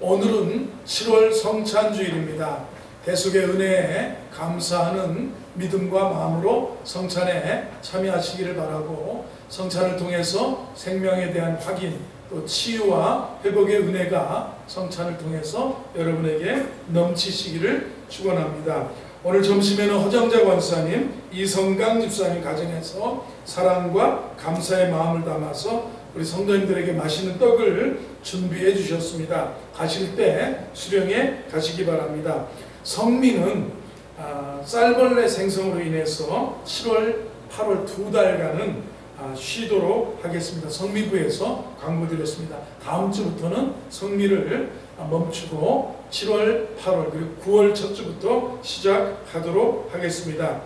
오늘은 7월 성찬주일입니다. 대속의 은혜에 감사하는 믿음과 마음으로 성찬에 참여하시기를 바라고, 성찬을 통해서 생명에 대한 확인, 또 치유와 회복의 은혜가 성찬을 통해서 여러분에게 넘치시기를 축원합니다. 오늘 점심에는 허정자 권사님, 이성강 집사님 가정에서 사랑과 감사의 마음을 담아서 우리 성도님들에게 맛있는 떡을 준비해 주셨습니다. 가실 때 수령해 가시기 바랍니다. 성미는 쌀벌레 생성으로 인해서 7월, 8월 두 달간은 쉬도록 하겠습니다. 성미부에서 광고드렸습니다. 다음 주부터는 성미를 멈추고 7월, 8월 그리고 9월 첫 주부터 시작하도록 하겠습니다.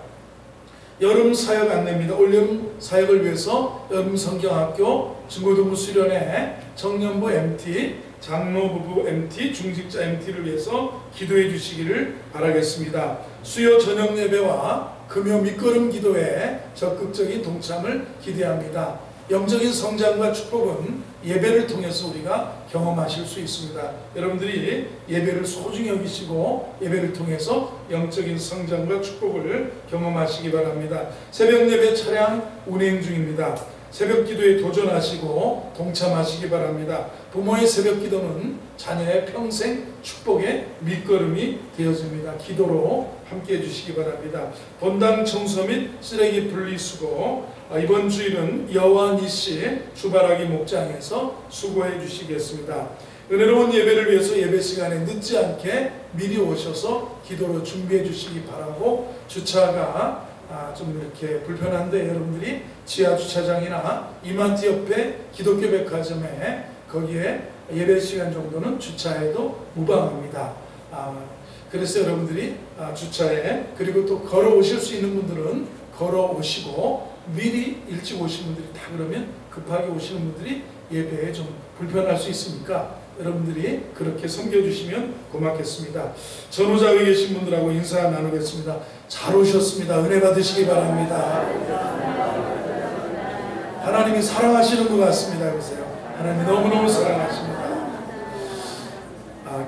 여름 사역 안내입니다. 올여름 사역을 위해서 여름 성경학교 중고등부 수련회 청년부 MT, 장로부부 MT, 중직자 MT를 위해서 기도해 주시기를 바라겠습니다. 수요 저녁 예배와 금요 밑거름 기도에 적극적인 동참을 기대합니다. 영적인 성장과 축복은 예배를 통해서 우리가 경험하실 수 있습니다. 여러분들이 예배를 소중히 여기시고 예배를 통해서 영적인 성장과 축복을 경험하시기 바랍니다. 새벽 예배 차량 운행 중입니다. 새벽 기도에 도전하시고 동참하시기 바랍니다. 부모의 새벽 기도는 자녀의 평생 축복의 밑거름이 되어집니다. 기도로 함께 해주시기 바랍니다. 본당 청소 및 쓰레기 분리수거, 이번 주일은 여와니씨 주바라기 목장에서 수고해 주시겠습니다. 은혜로운 예배를 위해서 예배 시간에 늦지 않게 미리 오셔서 기도로 준비해 주시기 바라고, 주차가 좀 이렇게 불편한데 여러분들이 지하 주차장이나 이마트 옆에 기독교 백화점에 거기에 예배 시간 정도는 주차해도 무방합니다. 그래서 여러분들이 주차해, 그리고 또 걸어 오실 수 있는 분들은 걸어 오시고, 미리 일찍 오신 분들이 다 그러면 급하게 오시는 분들이 예배에 좀 불편할 수 있으니까 여러분들이 그렇게 섬겨주시면 고맙겠습니다. 전후자에 계신 분들하고 인사 나누겠습니다. 잘 오셨습니다. 은혜 받으시기 바랍니다. 하나님이 사랑하시는 것 같습니다. 보세요. 하나님이 너무너무 사랑하십니다.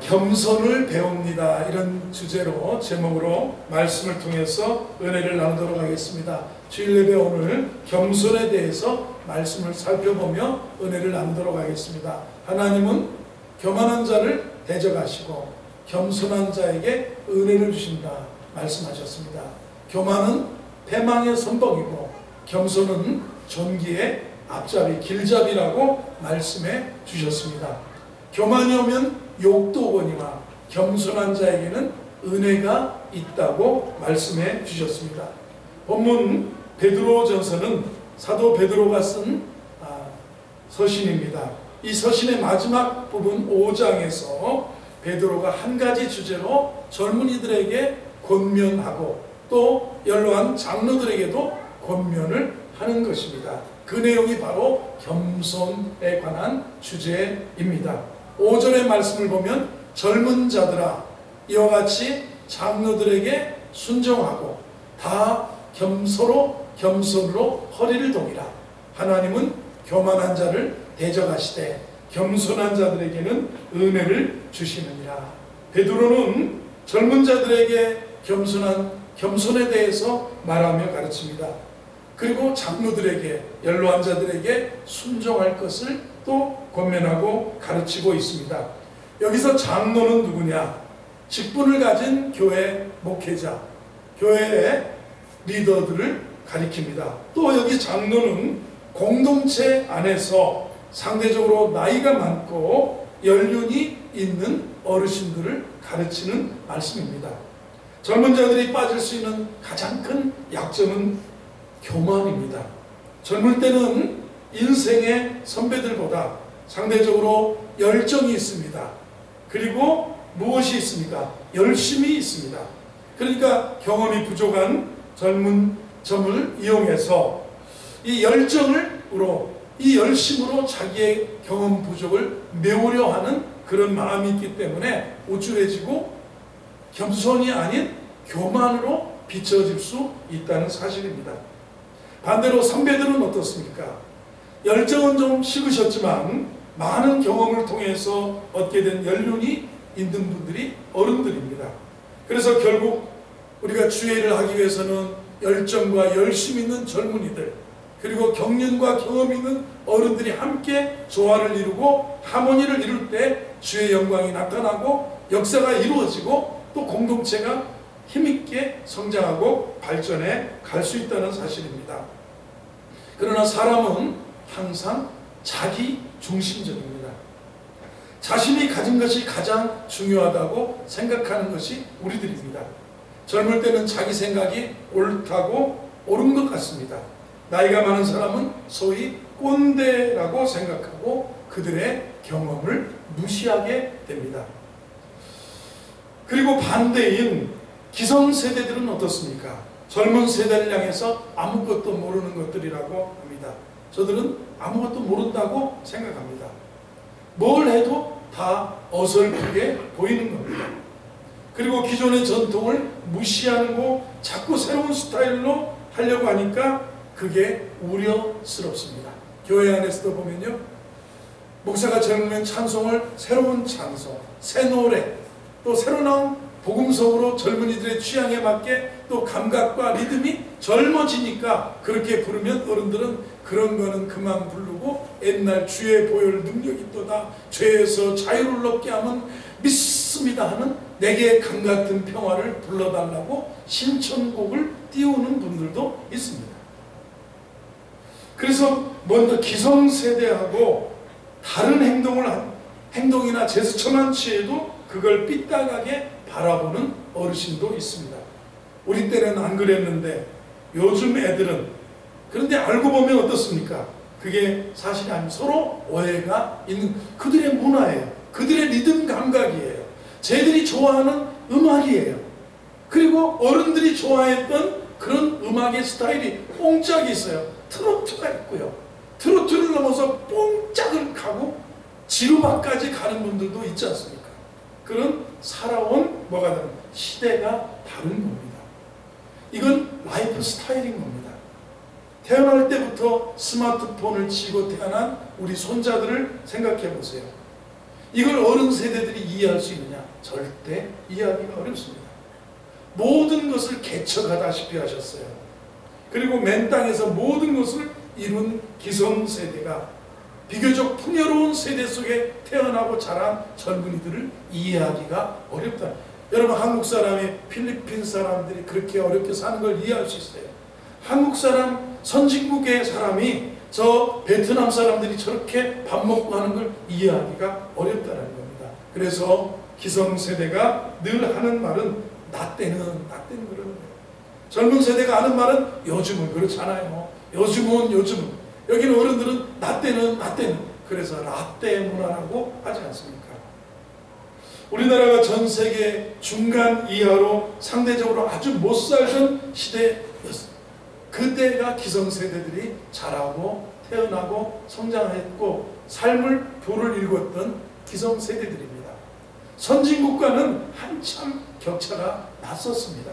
겸손을 배웁니다. 이런 주제로 제목으로 말씀을 통해서 은혜를 나누도록 하겠습니다. 주일 예배 오늘 겸손에 대해서 말씀을 살펴보며 은혜를 나누도록 하겠습니다. 하나님은 교만한 자를 대적하시고 겸손한 자에게 은혜를 주신다 말씀하셨습니다. 교만은 패망의 선봉이고 겸손은 존귀의 앞잡이, 길잡이라고 말씀해 주셨습니다. 교만이 오면 욕도 오거니와 겸손한 자에게는 은혜가 있다고 말씀해 주셨습니다. 본문 베드로전서는 사도 베드로가 쓴 서신입니다. 이 서신의 마지막 부분 5장에서 베드로가 한 가지 주제로 젊은이들에게 권면하고 또 연로한 장로들에게도 권면을 하는 것입니다. 그 내용이 바로 겸손에 관한 주제입니다. 5절의 말씀을 보면 젊은 자들아 이와 같이 장로들에게 순종하고 다 겸손으로 허리를 동이라. 하나님은 교만한 자를 대적하시되 겸손한 자들에게는 은혜를 주시느니라. 베드로는 젊은 자들에게 겸손에 대해서 말하며 가르칩니다. 그리고 장로들에게, 연로한 자들에게 순종할 것을 또 권면하고 가르치고 있습니다. 여기서 장로는 누구냐? 직분을 가진 교회 목회자, 교회의 리더들을 가리킵니다. 또 여기 장로는 공동체 안에서 상대적으로 나이가 많고 연륜이 있는 어르신들을 가르치는 말씀입니다. 젊은 자들이 빠질 수 있는 가장 큰 약점은 교만입니다. 젊을 때는 인생의 선배들보다 상대적으로 열정이 있습니다. 그리고 무엇이 있습니까? 열심이 있습니다. 그러니까 경험이 부족한 젊은 점을 이용해서 이 열심으로 자기의 경험 부족을 메우려 하는 그런 마음이 있기 때문에 우쭐해지고 겸손이 아닌 교만으로 비춰질 수 있다는 사실입니다. 반대로 선배들은 어떻습니까? 열정은 좀 식으셨지만 많은 경험을 통해서 얻게 된 연륜이 있는 분들이 어른들입니다. 그래서 결국 우리가 주의 일을 하기 위해서는 열정과 열심 있는 젊은이들, 그리고 경륜과 경험 있는 어른들이 함께 조화를 이루고 하모니를 이룰 때 주의 영광이 나타나고 역사가 이루어지고 또 공동체가 힘있게 성장하고 발전해 갈 수 있다는 사실입니다. 그러나 사람은 항상 자기 중심적입니다. 자신이 가진 것이 가장 중요하다고 생각하는 것이 우리들입니다. 젊을 때는 자기 생각이 옳다고 옳은 것 같습니다. 나이가 많은 사람은 소위 꼰대라고 생각하고 그들의 경험을 무시하게 됩니다. 그리고 반대인 기성세대들은 어떻습니까? 젊은 세대를 향해서 아무것도 모르는 것들이라고 합니다. 저들은 아무것도 모른다고 생각합니다. 뭘 해도 다 어설프게 보이는 겁니다. 그리고 기존의 전통을 무시하고 자꾸 새로운 스타일로 하려고 하니까 그게 우려스럽습니다. 교회 안에서도 보면요, 목사가 젊으면 찬송을 새로운 찬송, 새 노래, 또 새로 나온 복음성으로 젊은이들의 취향에 맞게 또 감각과 리듬이 젊어지니까 그렇게 부르면 어른들은 그런 거는 그만 부르고 옛날 주의 보혈 능력이 있도다, 죄에서 자유를 얻게 하면 믿습니다 하는 내게 강같은 평화를 불러달라고 신청곡을 띄우는 분들도 있습니다. 그래서 먼저 기성세대하고 다른 행동이나 제스처만 취해도 그걸 삐딱하게 바라보는 어르신도 있습니다. 우리 때는 안 그랬는데 요즘 애들은, 그런데 알고 보면 어떻습니까? 그게 사실이 아니고 서로 오해가 있는 그들의 문화예요. 그들의 리듬 감각이에요. 쟤들이 좋아하는 음악이에요. 그리고 어른들이 좋아했던 그런 음악의 스타일이 뽕짝이 있어요. 트로트가 있고요. 트로트를 넘어서 뽕짝을 가고 지루박까지 가는 분들도 있지 않습니까? 그런 살아온 뭐가 다른 시대가 다른 겁니다. 이건 라이프 스타일인 겁니다. 태어날 때부터 스마트폰을 쥐고 태어난 우리 손자들을 생각해 보세요. 이걸 어른 세대들이 이해할 수 있느냐? 절대 이해하기가 어렵습니다. 모든 것을 개척하다시피 하셨어요. 그리고 맨 땅에서 모든 것을 이룬 기성세대가 비교적 풍요로운 세대 속에 태어나고 자란 젊은이들을 이해하기가 어렵다. 여러분, 한국 사람이 필리핀 사람들이 그렇게 어렵게 사는 걸 이해할 수 있어요. 한국 사람, 선진국의 사람이 저 베트남 사람들이 저렇게 밥 먹고 하는 걸 이해하기가 어렵다는 겁니다. 그래서 기성세대가 늘 하는 말은 나 때는 그러는 거예요. 젊은 세대가 하는 말은 요즘은 그렇잖아요. 요즘은 여기는 어른들은 나 때는 그래서 라떼 문화라고 하지 않습니까? 우리나라가 전 세계 중간 이하로 상대적으로 아주 못 살던 시대였습니다. 그때가 기성세대들이 자라고 태어나고 성장했고 삶을 도를 읽었던 기성세대들입니다. 선진국과는 한참 격차가 났었습니다.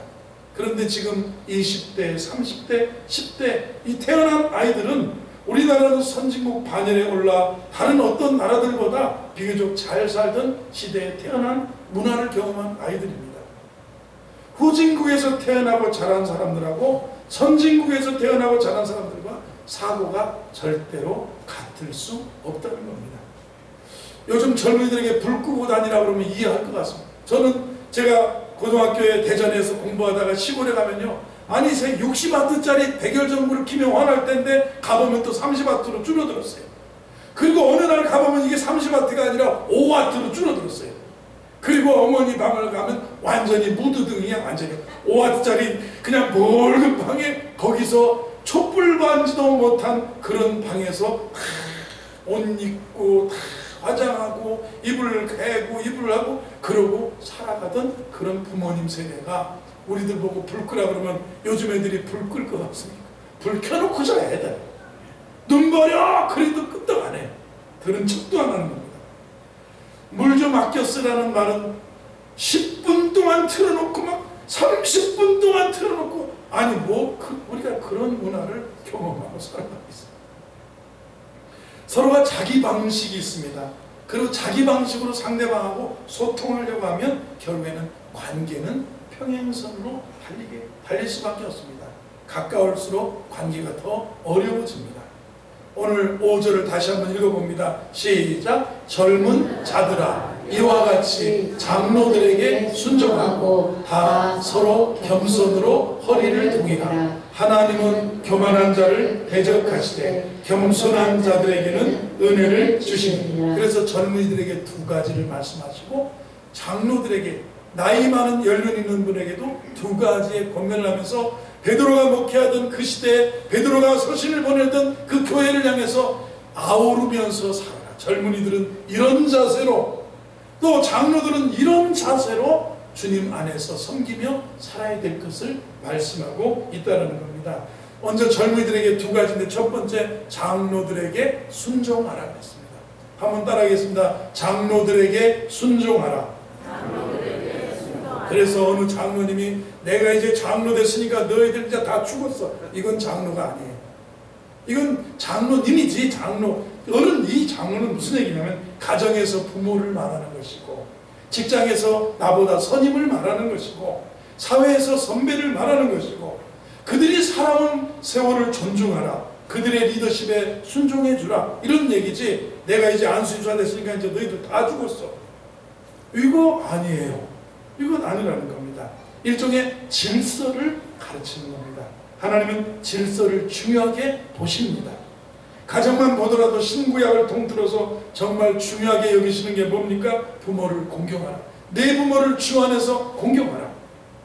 그런데 지금 20대, 30대, 10대 이 태어난 아이들은 우리나라는 선진국 반열에 올라 다른 어떤 나라들보다 비교적 잘 살던 시대에 태어난 문화를 경험한 아이들입니다. 후진국에서 태어나고 자란 사람들하고 선진국에서 태어나고 자란 사람들과 사고가 절대로 같을 수 없다는 겁니다. 요즘 젊은이들에게 불 끄고 다니라고 그러면 이해할 것 같습니다. 저는 제가 고등학교에 대전에서 공부하다가 시골에 가면요, 아니 60와트짜리 백열전구를 키면 화날 텐데 가보면 또 30와트로 줄어들었어요. 그리고 어느 날 가보면 이게 30와트가 아니라 5와트로 줄어들었어요. 그리고 어머니 방을 가면 완전히 무드등이야. 완전히 5와트짜리 그냥 맑은 방에 거기서 촛불 반지도 못한 그런 방에서 옷 입고 화장하고 이불을 개고 이불을 하고 그러고 살아가던 그런 부모님 세대가 우리들 보고 불 끄라 그러면 요즘 애들이 불 끌 것 같습니까? 불 켜놓고 자야 돼. 눈 버려! 그래도 끄떡 안 해. 들은 척도 안 하는 겁니다. 물 좀 아껴 쓰라는 말은 10분 동안 틀어놓고 막 30분 동안 틀어놓고, 아니 우리가 그런 문화를 경험하고 살아가고 있어요. 서로가 자기 방식이 있습니다. 그리고 자기 방식으로 상대방하고 소통하려고 하면 결국에는 관계는 평행선으로 달릴 수밖에 없습니다. 가까울수록 관계가 더 어려워집니다. 오늘 5절을 다시 한번 읽어봅니다. 시작. 젊은 자들아 이와 같이 장로들에게 순종하고 다 서로 겸손으로 허리를 동이라. 하나님은 교만한 자를 대적하시되 겸손한 자들에게는 은혜를 주시니. 그래서 젊은이들에게 두 가지를 말씀하시고 장로들에게 나이 많은 연륜 있는 분에게도 두 가지의 권면을 하면서 베드로가 목회하던 그 시대에 베드로가 서신을 보내던 그 교회를 향해서 아우르면서 살아라. 젊은이들은 이런 자세로, 또 장로들은 이런 자세로 주님 안에서 섬기며 살아야 될 것을 말씀하고 있다는 겁니다. 먼저 젊은이들에게 두 가지인데, 첫 번째 장로들에게 순종하라고 했습니다. 한번 따라하겠습니다. 장로들에게 순종하라. 그래서 어느 장로님이 내가 이제 장로 됐으니까 너희들 이제 다 죽었어. 이건 장로가 아니에요. 이건 장로님이지. 장로 어른. 이 장로는 무슨 얘기냐면 가정에서 부모를 말하는 것이고, 직장에서 나보다 선임을 말하는 것이고, 사회에서 선배를 말하는 것이고, 그들이 살아온 세월을 존중하라. 그들의 리더십에 순종해 주라. 이런 얘기지. 내가 이제 안수입사 됐으니까 이제 너희들 다 죽었어. 이거 아니에요. 이건 아니라는 겁니다. 일종의 질서를 가르치는 겁니다. 하나님은 질서를 중요하게 보십니다. 가정만 보더라도 신구약을 통틀어서 정말 중요하게 여기시는 게 뭡니까? 부모를 공경하라. 내 부모를 주 안에서 공경하라.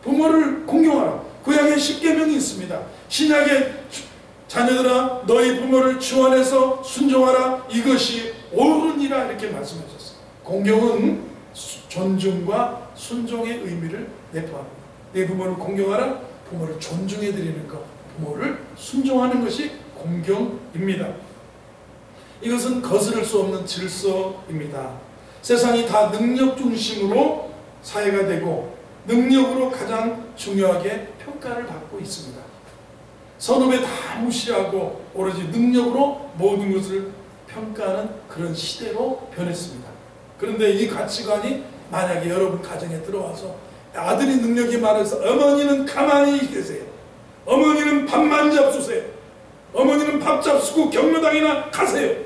부모를 공경하라. 구약에 10계명이 있습니다. 신약에 자녀들아 너희 부모를 주 안에서 순종하라. 이것이 옳으니라. 이렇게 말씀하셨어요. 공경은 존중과 순종의 의미를 내포합니다. 내 부모를 공경하라. 부모를 존중해 드리는 것, 부모를 순종하는 것이 공경입니다. 이것은 거스를 수 없는 질서입니다. 세상이 다 능력 중심으로 사회가 되고 능력으로 가장 중요하게 평가를 받고 있습니다. 선후배 다 무시하고 오로지 능력으로 모든 것을 평가하는 그런 시대로 변했습니다. 그런데 이 가치관이 만약에 여러분 가정에 들어와서 아들이 능력이 많아서 어머니는 가만히 계세요. 어머니는 밥만 잡수세요. 어머니는 밥 잡수고 경로당이나 가세요.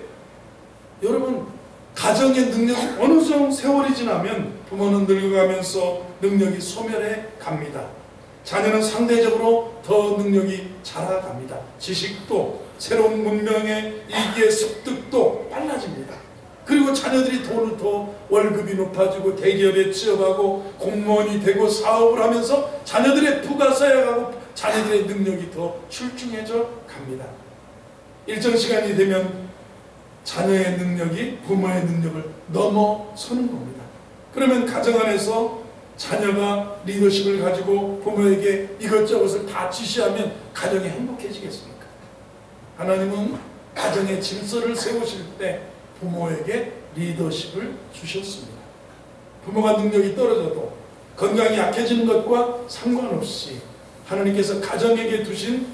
여러분, 가정의 능력이 어느 정도 세월이 지나면 부모는 늙어가면서 능력이 소멸해 갑니다. 자녀는 상대적으로 더 능력이 자라갑니다. 지식도 새로운 문명의 이기의 습득도 빨라집니다. 그리고 자녀들이 돈을 더 월급이 높아지고 대기업에 취업하고 공무원이 되고 사업을 하면서 자녀들의 부가 쌓여가고 자녀들의 능력이 더 출중해져 갑니다. 일정 시간이 되면 자녀의 능력이 부모의 능력을 넘어서는 겁니다. 그러면 가정 안에서 자녀가 리더십을 가지고 부모에게 이것저것을 다 지시하면 가정이 행복해지겠습니까? 하나님은 가정의 질서를 세우실 때 부모에게 리더십을 주셨습니다. 부모가 능력이 떨어져도 건강이 약해지는 것과 상관없이 하나님께서 가정에게 두신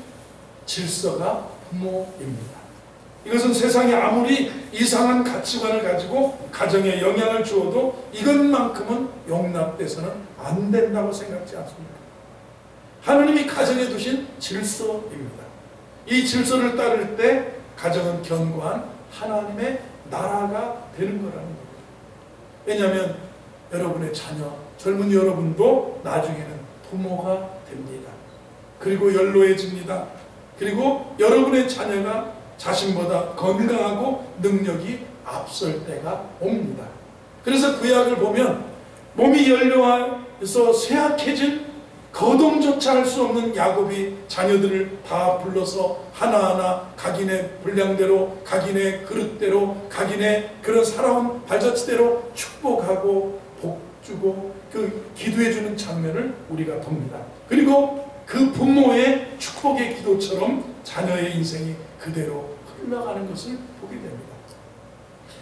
질서가 부모입니다. 이것은 세상이 아무리 이상한 가치관을 가지고 가정에 영향을 주어도 이것만큼은 용납돼서는 안 된다고 생각지 않습니다. 하나님이 가정에 두신 질서입니다. 이 질서를 따를 때 가정은 견고한 하나님의 나라가 되는 거라는 겁니다. 왜냐하면 여러분의 자녀, 젊은 여러분도 나중에는 부모가 됩니다. 그리고 연로해집니다. 그리고 여러분의 자녀가 자신보다 건강하고 능력이 앞설 때가 옵니다. 그래서 구약을 보면 몸이 연료해서 쇠약해진 거동조차 할 수 없는 야곱이 자녀들을 다 불러서 하나하나 각인의 분량대로, 각인의 그릇대로, 각인의 그런 살아온 발자취대로 축복하고 복주고 그 기도해주는 장면을 우리가 봅니다. 그리고 그 부모의 축복의 기도처럼 자녀의 인생이 그대로 흘러가는 것을 보게 됩니다.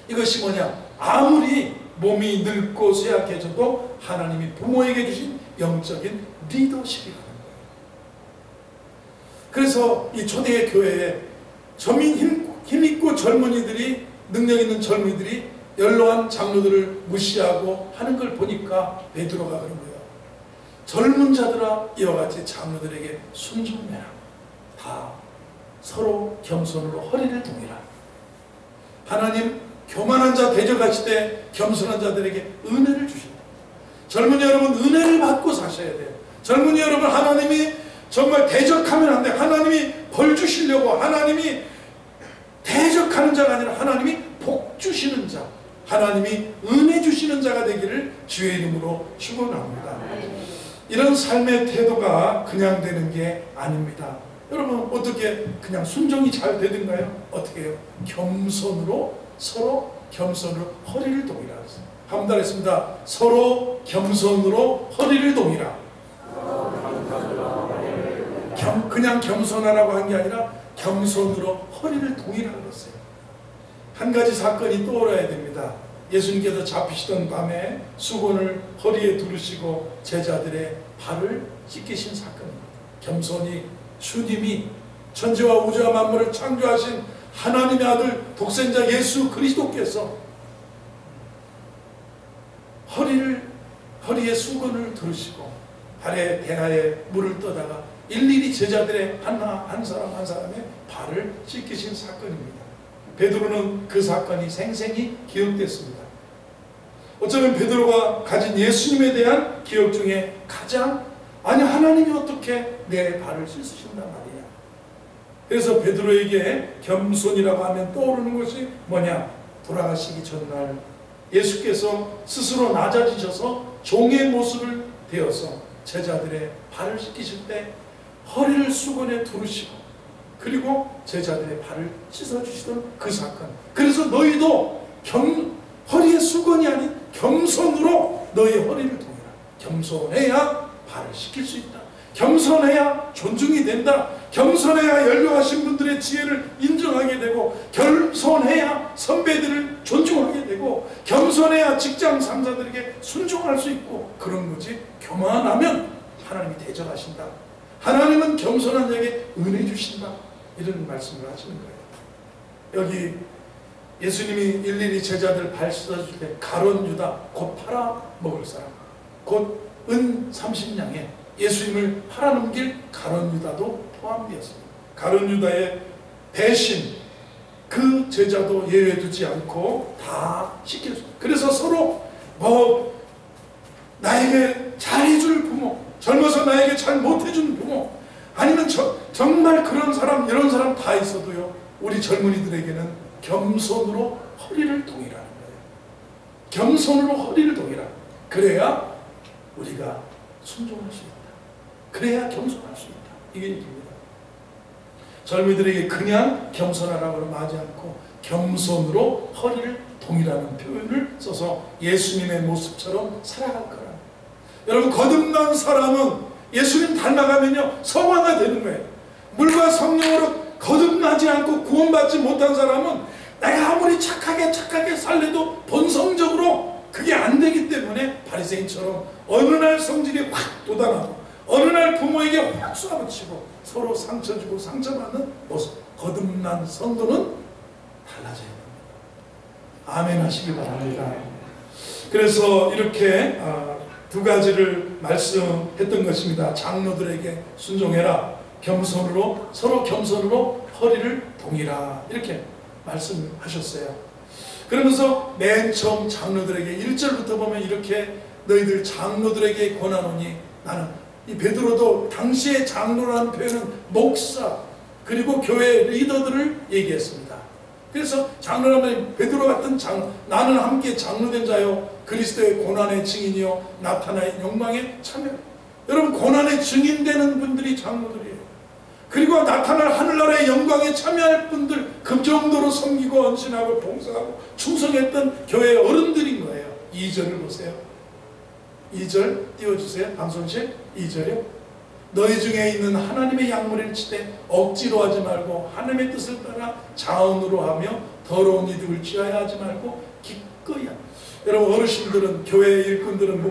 이것이 뭐냐? 아무리 몸이 늙고 쇠약해져도 하나님이 부모에게 주신 영적인 리더십이라는 거예요. 그래서 이 초대의 교회에 힘있고 젊은이들이 능력 있는 젊은이들이 연로한 장로들을 무시하고 하는 걸 보니까 베드로가 그런 거예요. 젊은 자들아 이와 같이 장로들에게 순종해라. 다 서로 겸손으로 허리를 동이라. 하나님 교만한 자 대적하실 때 겸손한 자들에게 은혜를 주신다. 젊은이 여러분 은혜를 받고 사셔야 돼요. 젊은이 여러분 하나님이 정말 대적하면 안 돼. 하나님이 벌 주시려고 하나님이 대적하는 자가 아니라 하나님이 복 주시는 자, 하나님이 은혜 주시는 자가 되기를 주의 이름으로 축원합니다. 이런 삶의 태도가 그냥 되는 게 아닙니다. 여러분 어떻게 그냥 순종이 잘 되든가요? 어떻게 해요? 겸손으로 서로 겸손으로 허리를 동이라. 한 번 더 했습니다. 서로 겸손으로 허리를 동이라. 그냥 겸손하라고 한 게 아니라 겸손으로 허리를 동이라고 했어요. 한 가지 사건이 떠올라야 됩니다. 예수님께서 잡히시던 밤에 수건을 허리에 두르시고 제자들의 발을 씻기신 사건입니다. 겸손히 주님이 천지와 우주와 만물을 창조하신 하나님의 아들 독생자 예수 그리스도께서 허리에 수건을 두르시고 발에 대하에 물을 떠다가 일일이 제자들의 한 사람 한 사람의 발을 씻기신 사건입니다. 베드로는 그 사건이 생생히 기억됐습니다. 어쩌면 베드로가 가진 예수님에 대한 기억 중에 가장 아니 하나님이 어떻게 내 발을 씻으신단 말이냐. 그래서 베드로에게 겸손이라고 하면 떠오르는 것이 뭐냐. 돌아가시기 전날 예수께서 스스로 낮아지셔서 종의 모습을 되어서 제자들의 발을 씻기실 때 허리를 수건에 두르시고 그리고 제자들의 발을 씻어주시던 그 사건. 그래서 너희도 허리에 수건이 아닌 겸손으로 너희 허리를 동이라. 겸손해야 발을 씻길 수 있다. 겸손해야 존중이 된다. 겸손해야 연로하신 분들의 지혜를 인정하게 되고 겸손해야 선배들을 존중하게 되고 겸손해야 직장 상사들에게 순종할 수 있고 그런 거지. 교만하면 하나님이 대적하신다. 하나님은 겸손한 자에게 은혜 주신다. 이런 말씀을 하시는 거예요. 여기 예수님이 일일이 제자들 발 씻어줄 때 가룟 유다 곧 팔아먹을 사람 곧 은 30냥에 예수님을 팔아넘길 가룟 유다도 포함되었습니다. 가룟 유다의 배신 그 제자도 예외두지 않고 다 시켰습니다. 그래서 서로 나에게 잘해줄 부모, 젊어서 나에게 잘 못해준 부모, 아니면 정말 그런 사람 이런 사람 다 있어도요, 우리 젊은이들에게는 겸손으로 허리를 동이라는 거예요. 겸손으로 허리를 동이라. 그래야 우리가 순종할 수 있다. 그래야 겸손할 수 있다. 이게 얘기입니다. 젊은이들에게 그냥 겸손하라고 하지 않고 겸손으로 허리를 동이라는 표현을 써서 예수님의 모습처럼 살아갈 거라. 여러분, 거듭난 사람은 예수님 닮아가면요 성화가 되는 거예요. 물과 성령으로 거듭나지 않고 구원받지 못한 사람은 내가 아무리 착하게 살래도 본성적으로 그게 안 되기 때문에 바리새인처럼 어느 날 성질이 확 돋아나고 어느 날 부모에게 확 쏘아붙이고 서로 상처 주고 상처받는 모습. 거듭난 성도는 달라져야 됩니다. 아멘 하시기 바랍니다. 그래서 이렇게 두 가지를 말씀했던 것입니다. 장로들에게 순종해라. 겸손으로 서로 겸손으로 허리를 동이라. 이렇게 말씀하셨어요. 그러면서 맨 처음 장로들에게 1절부터 보면 이렇게 너희들 장로들에게 권하노니. 나는 이 베드로도 당시의 장로라는 표현은 목사 그리고 교회 리더들을 얘기했습니다. 그래서 장로라면 베드로 같은 장로, 나는 함께 장로된 자요 그리스도의 고난의 증인이요 나타나의 영광에 참여. 여러분, 고난의 증인되는 분들이 장로들이에요. 그리고 나타날 하늘나라의 영광에 참여할 분들, 그 정도로 섬기고 헌신하고 봉사하고 충성했던 교회의 어른들인 거예요. 2절을 보세요. 2절 띄워주세요. 방송실 2절이요. 너희 중에 있는 하나님의 약물을 치되 억지로 하지 말고 하나님의 뜻을 따라 자원으로 하며 더러운 이득을 취하여 하지 말고 기꺼이 하라. 여러분, 어르신들은, 교회 일꾼들은,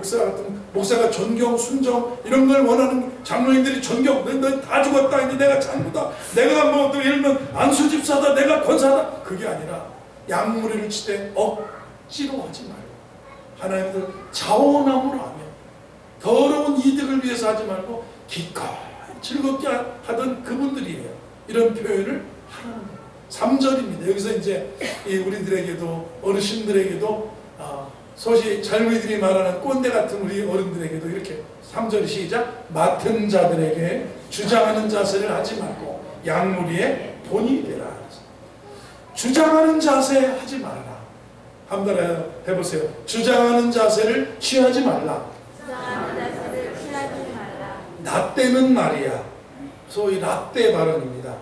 목사가 존경, 순종 이런 걸 원하는 장로님들이 존경, 너 다 죽었다, 이제 내가 장로다, 내가 예를 들면 안수집사다, 내가 권사다. 그게 아니라 양무리를 치되 억지로 하지 말고 하나님들 자원함으로 하며 더러운 이득을 위해서 하지 말고 기꺼이 즐겁게 하던 그분들이에요. 이런 표현을 하는 거예요. 3절입니다. 여기서 이제 우리들에게도 어르신들에게도 소위 젊은이들이 말하는 꼰대 같은 우리 어른들에게도 이렇게 3절 시작. 맡은 자들에게 주장하는 자세를 하지 말고 양무리의 본이 되라. 주장하는 자세 하지 말라. 한번 해보세요. 주장하는 자세를 취하지 말라. 라떼는 말이야. 소위 라떼 발언입니다.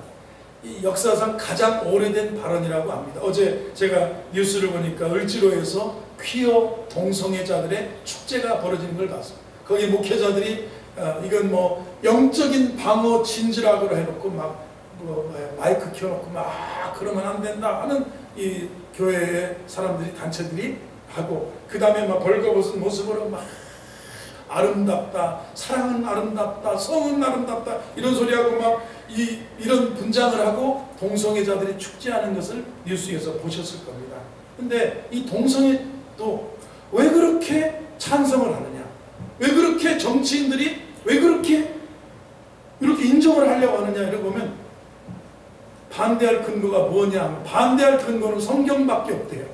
이 역사상 가장 오래된 발언이라고 합니다. 어제 제가 뉴스를 보니까 을지로에서 퀴어 동성애자들의 축제가 벌어지는 걸 봤어요. 거기 목회자들이 이건 뭐 영적인 방어 진지라고 해놓고 막 마이크 켜놓고 막 그러면 안 된다 하는 이 교회의 사람들이 단체들이 하고 그 다음에 막 벌거벗은 모습으로 막 아름답다, 사랑은 아름답다, 성은 아름답다 이런 소리하고 막 이런 분장을 하고 동성애자들이 축제하는 것을 뉴스에서 보셨을 겁니다. 근데 이 동성애도 왜 그렇게 찬성을 하느냐, 왜 그렇게 정치인들이 왜 그렇게 이렇게 인정을 하려고 하느냐 이러고 보면 반대할 근거가 뭐냐 하면 반대할 근거는 성경밖에 없대요.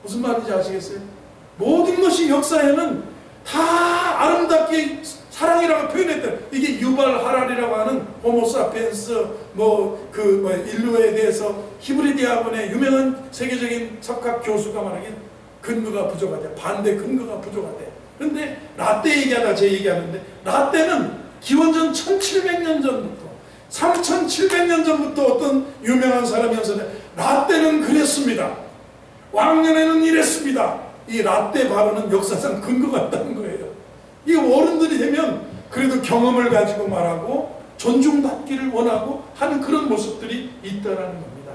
무슨 말인지 아시겠어요? 모든 것이 역사에는 다 아름답게 사랑이라고 표현했다. 이게 유발 하랄이라고 하는 호모사피엔스 인류에 대해서 히브리 대학원의 유명한 세계적인 석학 교수가 말하기에 근거가 부족하대. 반대 근거가 부족하대. 그런데 라떼 얘기하다 제 얘기하는데 라떼는 기원전 1700년 전부터 3700년 전부터 어떤 유명한 사람이었는데 라떼는 그랬습니다. 왕년에는 이랬습니다. 이 라떼 발언은 역사상 근거가 있다는 거예요. 이 어른들이 되면 그래도 경험을 가지고 말하고 존중받기를 원하고 하는 그런 모습들이 있다는 겁니다.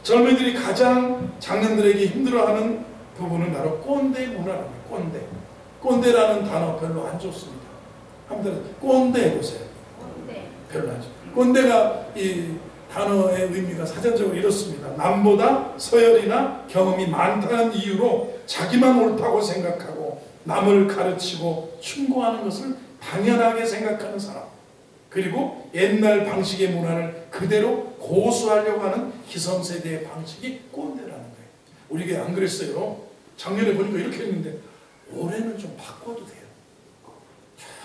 젊은이들이 가장 장년들에게 힘들어하는 부분은 바로 꼰대 문화랍니다. 꼰대. 꼰대라는 단어 별로 안 좋습니다. 한번 꼰대 해보세요. 별로 안 좋습니다. 꼰대가 이 단어의 의미가 사전적으로 이렇습니다. 남보다 서열이나 경험이 많다는 이유로 자기만 옳다고 생각하고 남을 가르치고 충고하는 것을 당연하게 생각하는 사람, 그리고 옛날 방식의 문화를 그대로 고수하려고 하는 기성세대의 방식이 꼰대라는 거예요. 우리가 안 그랬어요. 작년에 보니까 이렇게 했는데 올해는 좀 바꿔도 돼요.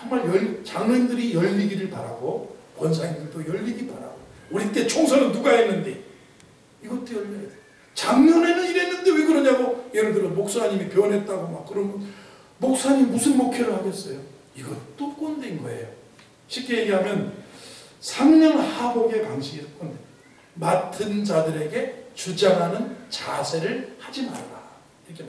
정말 장로님들이 열리기를 바라고 권사님들도 열리기 바라고. 우리 때 총선은 누가 했는데 이것도 열려야 돼. 작년에는 이랬는데 왜 그러냐고. 예를 들어 목사님이 변했다고 막 그러면 목사님 무슨 목회를 하겠어요. 이것도 꼰대인 거예요. 쉽게 얘기하면 상령하복의 방식이 꼰대. 맡은 자들에게 주장하는 자세를 하지 말라 이렇게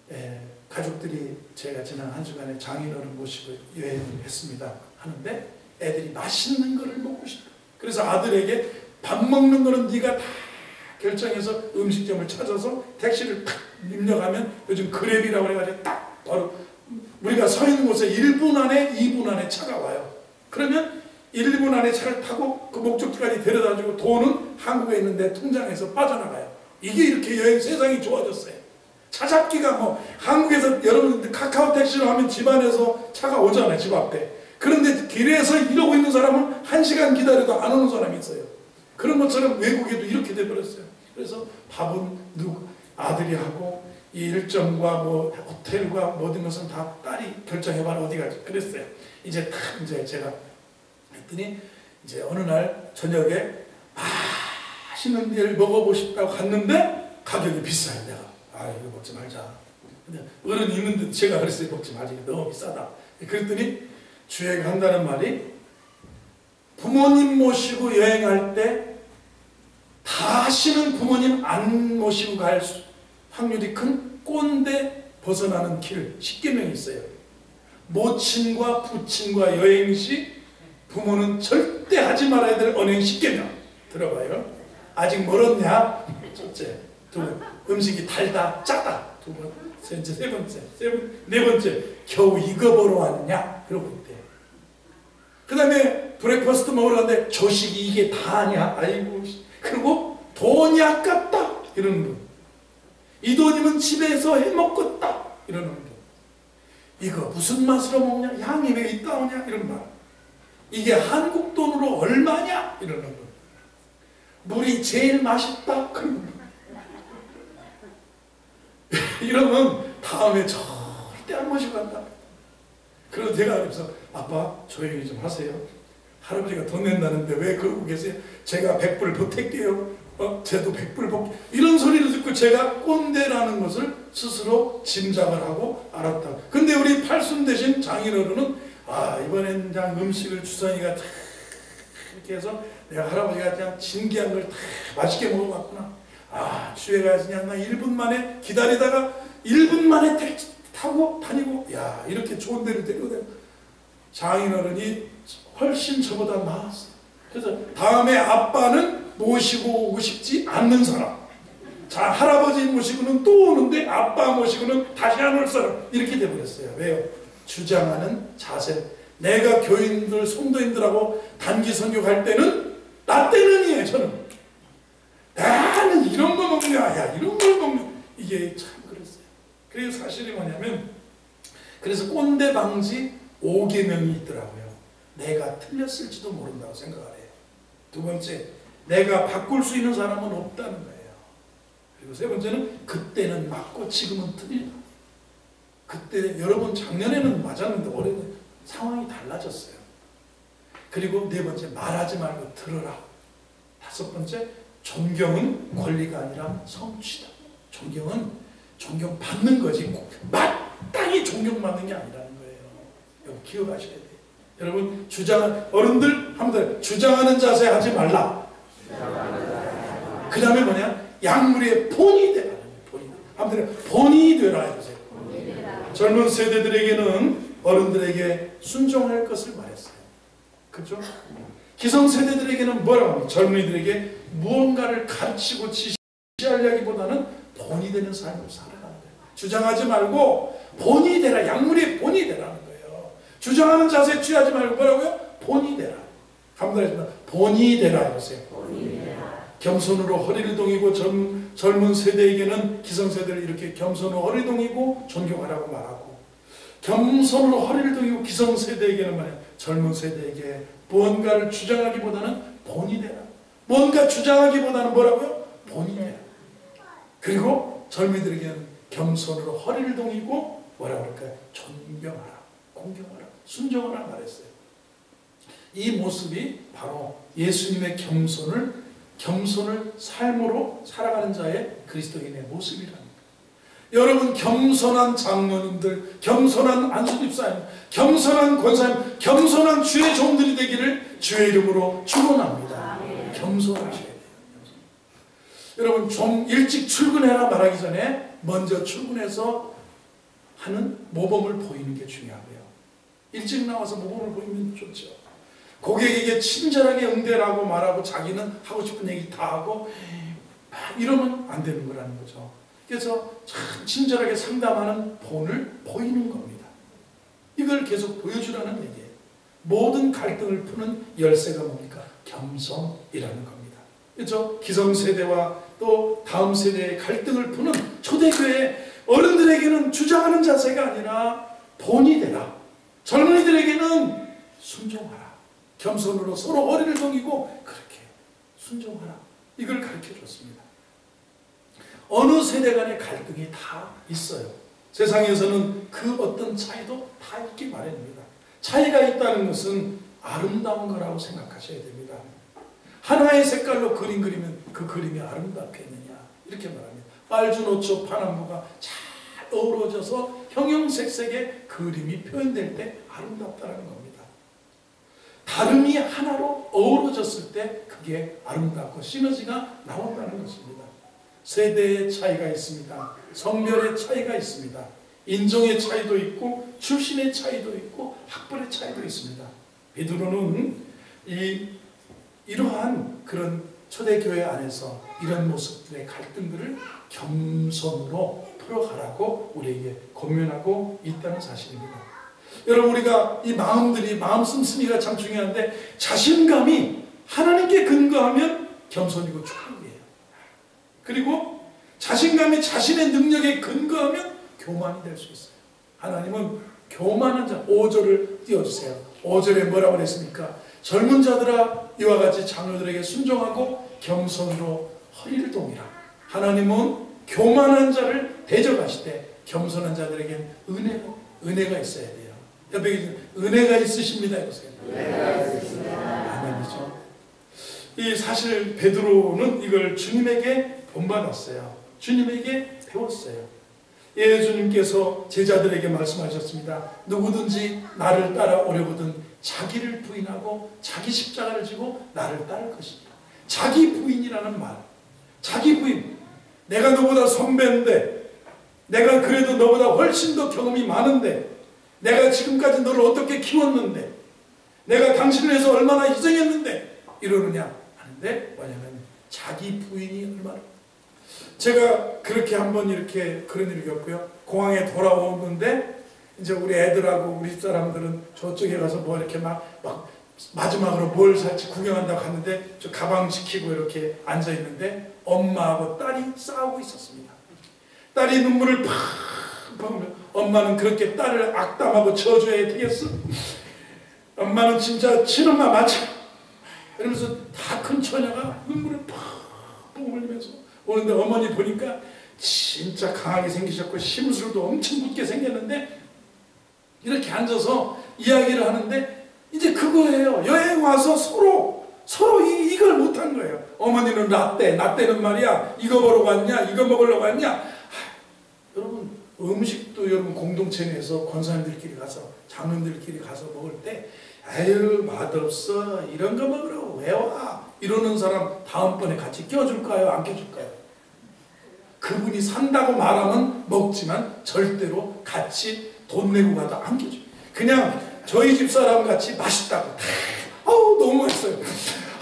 말했어요. 가족들이 제가 지난 한 주간에 장인어른 모시고 여행을 했습니다. 하는데 애들이 맛있는 거를 먹고 싶다. 그래서 아들에게 밥 먹는 거는 네가 다 결정해서 음식점을 찾아서 택시를 탁 입력하면 요즘 그랩이라고 해가지고 딱 바로 우리가 서 있는 곳에 1분 안에 2분 안에 차가 와요. 그러면 1분 안에 차를 타고 그 목적지까지 데려다주고 돈은 한국에 있는 내 통장에서 빠져나가요. 이게 이렇게 세상이 좋아졌어요. 차 잡기가 뭐 한국에서 여러분 카카오 택시로 하면 집 안에서 차가 오잖아요. 집 앞에. 그런데 길에서 이러고 있는 사람은 1시간 기다려도 안 오는 사람이 있어요. 그런 것처럼 외국에도 이렇게 돼버렸어요. 그래서 밥은 아들이 하고 이 일정과 뭐 호텔과 모든 것은 다 딸이 결정해봐라 어디 갈지 그랬어요. 이제 제가 했더니 이제 어느 날 저녁에 맛있는 데를 먹어보고 싶다고 갔는데 가격이 비싸요. 내가 이거 먹지 말자. 근데 어른이 있는데 제가 그랬어요. 먹지 말자. 이거 너무 비싸다. 그랬더니 주애가 한다는 말이 부모님 모시고 여행할 때 다시는 부모님 안 모시고 갈 확률이 큰 꼰대 벗어나는 길 10계명이 있어요. 모친과 부친과 여행 시 부모는 절대 하지 말아야 될 언행 10계명 들어봐요. 아직 멀었냐? 첫째. 두 번, 음식이 달다 짜다. 두 번, 세 번째, 네 번째, 겨우 이거 보러 왔냐? 그러고 있대. 그 다음에 브레이퍼스트 먹으러 갔는데 조식이 이게 다냐? 아이고. 그리고 돈이 아깝다 이러는 분, 이 돈이면 집에서 해먹겠다 이러는 분, 이거 무슨 맛으로 먹냐, 양이 왜 있다 오냐 이런 말, 이게 한국 돈으로 얼마냐 이러는 분, 물이 제일 맛있다 그런 분. 이러면 다음에 절대 안 모시고 간다. 그래서 제가 그래서 아빠 조용히 좀 하세요. 할아버지가 돈 낸다는데 왜 그러고 계세요? 제가 100불 보탤게요. 쟤도 100불 볼게. 이런 소리를 듣고 제가 꼰대라는 것을 스스로 짐작을 하고 알았다. 근데 우리 팔순 대신 장인어른은 이번엔 그냥 음식을 주선이가 다 이렇게 해서 내가 할아버지가 그냥 진기한 걸 다 맛있게 먹어봤구나. 주에 가서 그냥 나 1분 만에 기다리다가 1분 만에 택시 타고 다니고, 야, 이렇게 좋은 데를 데려오고. 장인어른이 훨씬 저보다 나았어. 그래서 다음에 아빠는 모시고 오고 싶지 않는 사람, 자, 할아버지 모시고는 또 오는데 아빠 모시고는 다시 안 올 사람, 이렇게 돼버렸어요. 왜요? 주장하는 자세. 내가 교인들, 성도인들하고 단기 선교 갈 때는 나 때는이에요. 저는 나는 이런 거 먹냐, 야, 이런 걸 먹냐, 이게 참 그랬어요. 그래서 사실이 뭐냐면, 그래서 꼰대 방지 5계명이 있더라고요. 내가 틀렸을지도 모른다고 생각을 해요. 두 번째, 내가 바꿀 수 있는 사람은 없다는 거예요. 그리고 세 번째는, 그때는 맞고 지금은 틀리다. 그때 여러분 작년에는 맞았는데 올해는 상황이 달라졌어요. 그리고 네 번째, 말하지 말고 들어라. 다섯 번째, 존경은 권리가 아니라 성취다. 존경은 존경받는 거지 마땅히 존경받는 게 아니라는 거예요. 여러분 기억하셔야 돼요. 여러분 어른들 한번 주장하는 자세 하지 말라. 그 다음에 뭐냐? 약물의 본이 되라. 한번 본이 되라 해보세요. 젊은 세대들에게는 어른들에게 순종할 것을 말했어요. 그렇죠? 기성세대들에게는 뭐라고 합니까? 젊은이들에게 무언가를 가르치고 지시하려기보다는 본이 되는 삶을 살아가는 거예요. 주장하지 말고 본이 되라. 약물의 본이 되라는 거예요. 주장하는 자세 취하지 말고 뭐라고요? 본이 되라. 한번 더 해주면 본이 되라 해보세요. 겸손으로 허리를 동이고 젊은 세대에게는 기성세대를 이렇게 겸손으로 허리를 동이고 존경하라고 말하고, 겸손으로 허리를 동이고 기성세대에게는 말이야, 젊은 세대에게 무언가를 주장하기보다는 본이 되라. 뭔가 주장하기보다는 뭐라고요? 본이 되라. 그리고 젊은이들에게는 겸손으로 허리를 동이고 뭐라고 그럴까요? 존경하라, 공경하라, 순종하라 말했어요. 이 모습이 바로 예수님의 겸손을 삶으로 살아가는 자의 그리스도인의 모습이라는 거예요. 여러분 겸손한 장로님들, 겸손한 안수집사님, 겸손한 권사님, 겸손한 주의 종들이 되기를 주의 이름으로 축원합니다. 겸손하셔야 돼요. 여러분 좀 일찍 출근해라 말하기 전에 먼저 출근해서 하는 모범을 보이는 게 중요하고요. 일찍 나와서 모범을 보이면 좋죠. 고객에게 친절하게 응대라고 말하고 자기는 하고 싶은 얘기 다 하고 이러면 안 되는 거라는 거죠. 그래서 참 친절하게 상담하는 본을 보이는 겁니다. 이걸 계속 보여주라는 얘기예요. 모든 갈등을 푸는 열쇠가 뭡니까? 겸손이라는 겁니다. 그렇죠? 기성세대와 또 다음 세대의 갈등을 푸는 초대교회 어른들에게는 주장하는 자세가 아니라 본이 되라. 젊은이들에게는 순종하라. 겸손으로 서로 허리를 동이고 그렇게 순종하라. 이걸 가르쳐 줬습니다. 어느 세대 간의 갈등이 다 있어요. 세상에서는 그 어떤 차이도 다 있기 마련입니다. 차이가 있다는 것은 아름다운 거라고 생각하셔야 됩니다. 하나의 색깔로 그림 그리면 그 그림이 아름답겠느냐 이렇게 말합니다. 빨주노초 파남보가 잘 어우러져서 형형색색의 그림이 표현될 때 아름답다는 겁니다. 다름이 하나로 어우러졌을 때 그게 아름답고 시너지가 나온다는 것입니다. 세대의 차이가 있습니다. 성별의 차이가 있습니다. 인종의 차이도 있고 출신의 차이도 있고 학벌의 차이도 있습니다. 베드로는 이러한 그런 초대교회 안에서 이런 모습들의 갈등들을 겸손으로 풀어가라고 우리에게 권면하고 있다는 사실입니다. 여러분 우리가 이 마음 씀씀이가 참 중요한데 자신감이 하나님께 근거하면 겸손이고 축복이에요. 그리고 자신감이 자신의 능력에 근거하면 교만이 될 수 있어요. 하나님은 교만한 자, 5절을 띄워주세요. 5절에 뭐라고 그랬습니까? 젊은 자들아 이와 같이 장로들에게 순종하고 겸손으로 허리를 동이라. 하나님은 교만한 자를 대적하실 때 겸손한 자들에겐 은혜가 있어야 돼요. 옆에 은혜가 있으십니다. 해보세요. 은혜가 있으십니다. 아멘이죠. 이 사실 베드로는 이걸 주님에게 본받았어요. 주님에게 배웠어요. 예수님께서 제자들에게 말씀하셨습니다. 누구든지 나를 따라오려거든 자기를 부인하고 자기 십자가를 지고 나를 따를 것이다. 자기 부인이라는 말. 자기 부인. 내가 너보다 선배인데, 내가 그래도 너보다 훨씬 더 경험이 많은데, 내가 지금까지 너를 어떻게 키웠는데, 내가 당신을 위해서 얼마나 희생했는데 이러느냐 하는데, 뭐냐면 자기 부인이 얼마나. 제가 그렇게 한번 이렇게 그런 일이 겪고요. 공항에 돌아오는데 이제 우리 애들하고 우리 사람들은 저쪽에 가서 뭐 이렇게 막 마지막으로 뭘 살지 구경한다고 갔는데 저 가방 지키고 이렇게 앉아 있는데 엄마하고 딸이 싸우고 있었습니다. 딸이 눈물을 팍 흘려. 엄마는 그렇게 딸을 악담하고 저주해야 되겠어? 엄마는 진짜 친엄마 맞아. 이러면서 다 큰 처녀가 눈물을 팍 흘리면서 오는데 어머니 보니까 진짜 강하게 생기셨고 심술도 엄청 붓게 생겼는데 이렇게 앉아서 이야기를 하는데 이제 그거예요. 여행 와서 서로 이걸 못한 거예요. 어머니는 라떼는 말이야 이거 보러 갔냐 이거 먹으러 갔냐. 여러분 음식도 여러분 공동체 내에서 권사님들끼리 가서 장로님들끼리 가서 먹을 때 아유 맛없어 이런 거 먹으라고 왜 와? 이러는 사람 다음번에 같이 껴줄까요? 안 껴줄까요? 그분이 산다고 말하면 먹지만 절대로 같이 돈 내고 가도 안 껴줘요. 그냥 저희 집 사람 같이 맛있다고 아우 너무 맛있어요.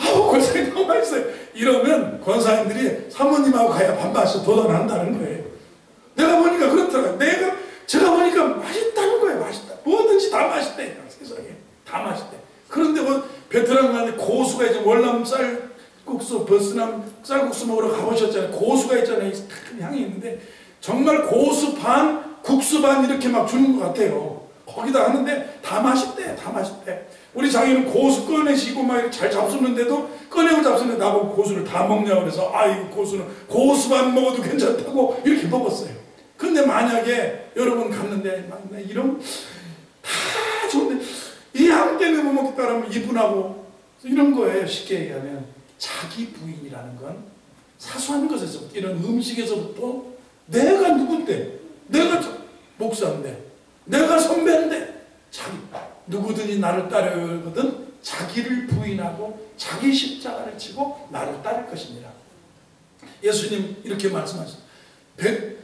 아우 권사님 너무 맛있어요. 이러면 권사님들이 사모님하고 가야 밥맛이 돋아난다는 거예요. 내가 보니까 그렇더라고요. 제가 보니까 맛있다는 거예요. 맛있다. 뭐든지 다 맛있대. 세상에 다 맛있대. 그런데 뭐 베트남 가는데 고수가 이제 월남 쌀국수 버스남 쌀국수 먹으러 가보셨잖아요. 고수가 있잖아요. 큰 향이 있는데 정말 고수 반 국수 반 이렇게 막 주는 것 같아요. 거기다 하는데 다 맛있대. 다 맛있대. 우리 장인은 고수 꺼내시고 막 이렇게 잘 잡수는데도 꺼내고 잡수는데 나보고 고수를 다 먹냐고 그래서 이거 고수는 고수 반 먹어도 괜찮다고 이렇게 먹었어요. 근데 만약에 여러분 갔는데 이런 다 좋은데 이 한 때문에 못 먹겠다라면 이분하고 이런 거예요. 쉽게 얘기하면 자기 부인이라는 건 사소한 것에서 이런 음식에서부터 내가 누군데 내가 목사인데 내가 선배인데 누구든지 나를 따르거든 자기를 부인하고 자기 십자가를 지고 나를 따를 것입니다. 예수님 이렇게 말씀하셨어요.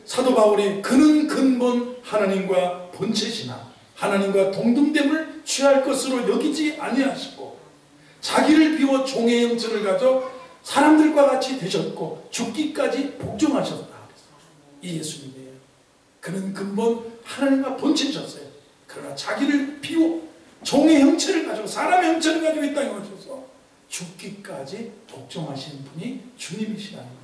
사도 바울이 그는 근본 하나님과 본체시나 하나님과 동등됨을 취할 것으로 여기지 아니하시고 자기를 비워 종의 형체를 가져 사람들과 같이 되셨고 죽기까지 복종하셨다. 이 예수님이에요. 그는 근본 하나님과 본체셨어요. 그러나 자기를 비워 종의 형체를 가지고 사람의 형체를 가지고 이 땅에 오셔서 죽기까지 복종하신 분이 주님이시라는 거예요.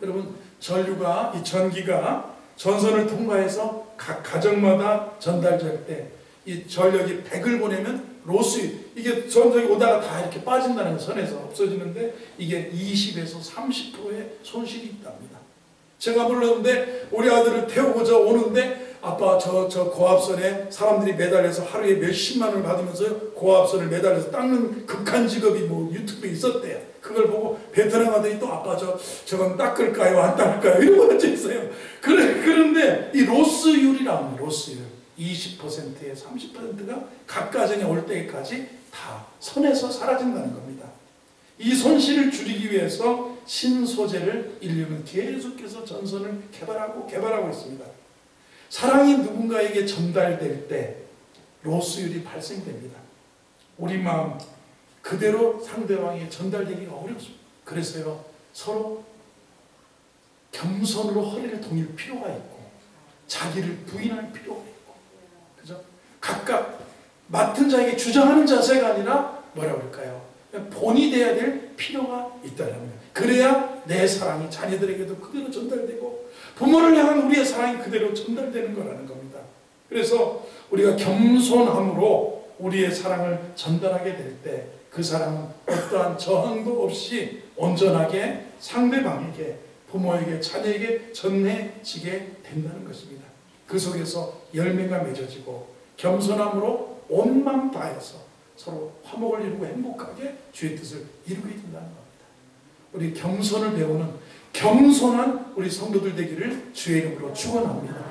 여러분 전류가 이 전기가 전선을 통과해서 각 가정마다 전달될 때 이 전력이 100을 보내면 로스 이게 전선이 오다가 다 이렇게 빠진다는 거 선에서 없어지는데 이게 20에서 30%의 손실이 있답니다. 제가 몰랐는데 우리 아들을 태우고자 오는데 아빠 저 고압선에 사람들이 매달려서 하루에 몇십만 원을 받으면서 고압선을 매달려서 닦는 극한 직업이 뭐 유튜브에 있었대요. 그걸 보고 베트남 아들이 또 아빠 저건 닦을까요 안 닦을까요 이런 거 있어요. 그런데 이 로스율이라고 합니다. 로스율 20%에 30%가 각 가정에 올 때까지 다 선에서 사라진다는 겁니다. 이 손실을 줄이기 위해서 신소재를 인류는 계속해서 전선을 개발하고 있습니다. 사랑이 누군가에게 전달될 때 로스율이 발생됩니다. 우리 마음 그대로 상대방에게 전달되기가 어렵습니다. 그래서요 서로 겸손으로 허리를 동일 필요가 있고 자기를 부인할 필요가 있고 그죠? 각각 맡은 자에게 주장하는 자세가 아니라 뭐라고 할까요? 본이 돼야 될 필요가 있다는 거예요. 그래야 내 사랑이 자녀들에게도 그대로 전달되고 부모를 향한 우리의 사랑이 그대로 전달되는 거라는 겁니다. 그래서 우리가 겸손함으로 우리의 사랑을 전달하게 될 때 그 사랑은 어떠한 저항도 없이 온전하게 상대방에게, 부모에게, 자녀에게 전해지게 된다는 것입니다. 그 속에서 열매가 맺어지고 겸손함으로 온 마음 다해서 서로 화목을 이루고 행복하게 주의 뜻을 이루게 된다는 겁니다. 우리 겸손을 배우는 겸손한 우리 성도들 되기를 주의 이름으로 축원합니다.